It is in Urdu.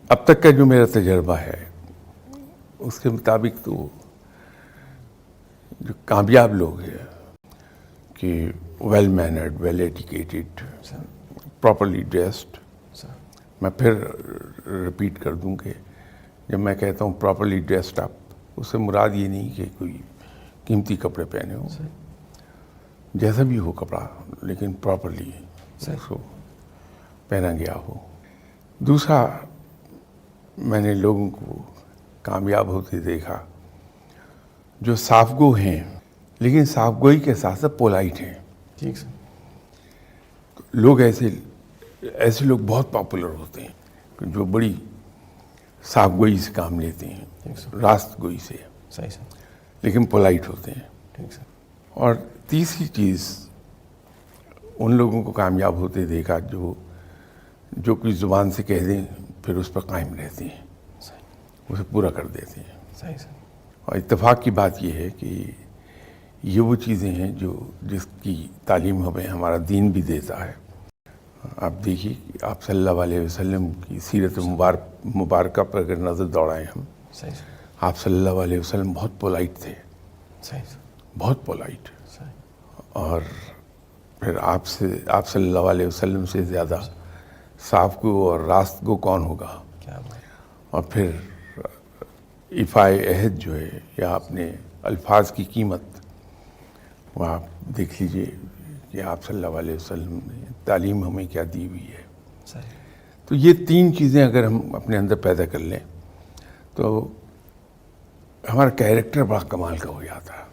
اب تک کا جو میرا تجربہ ہے اس کے مطابق تو جو کامیاب لوگ ہیں کہ well mannered, well educated, properly dressed. میں پھر رپیٹ کر دوں کہ جب میں کہتا ہوں پراپرلی ڈریسڈ اپ، اس سے مراد یہ نہیں کہ کوئی قیمتی کپڑے پہنے ہوں، جیسا بھی ہو کپڑا لیکن پراپرلی اس کو پہنا گیا ہو. دوسرا، میں نے لوگوں کو کامیاب ہوتے دیکھا جو صاف گو ہیں لیکن صاف گوئی کے ساتھ ساتھ پولائٹ ہیں. ٹھیک سر. لوگ ایسے لوگ بہت پاپولر ہوتے ہیں جو بڑی صاف گوئی سے کام لیتے ہیں، راست گوئی سے، صحیح سر، لیکن پولائٹ ہوتے ہیں. ٹھیک سر. اور تیسری چیز، ان لوگوں کو کامیاب ہوتے دیکھا جو کوئی زبان سے کہہ دیں پھر اس پر قائم رہتے ہیں، اسے پورا کر دیتے ہیں. صحیح سر. اور اتفاق کی بات یہ ہے کہ یہ وہ چیزیں ہیں جس کی تعلیم ہمیں ہمارا دین بھی دیتا ہے. آپ دیکھیے کہ آپ صلی اللہ علیہ وسلم کی سیرت مبارکہ پر اگر نظر دوڑائیں ہم، صحیح سر. آپ صلی اللہ علیہ وسلم بہت پولائٹ تھے، صحیح سر. بہت پولائٹ. صحیح. اور پھر آپ صلی اللہ علیہ وسلم سے زیادہ صاف گو اور راست گو کون ہوگا؟ کیا بات. اور پھر ایفائے عہد جو ہے یا اپنے الفاظ کی قیمت، وہ آپ دیکھ لیجئے کہ آپ صلی اللہ علیہ وسلم نے تعلیم ہمیں کیا دی ہوئی ہے. صحیح. تو یہ تین چیزیں اگر ہم اپنے اندر پیدا کر لیں تو ہمارا کیریکٹر بڑا کمال کا ہو جاتا ہے.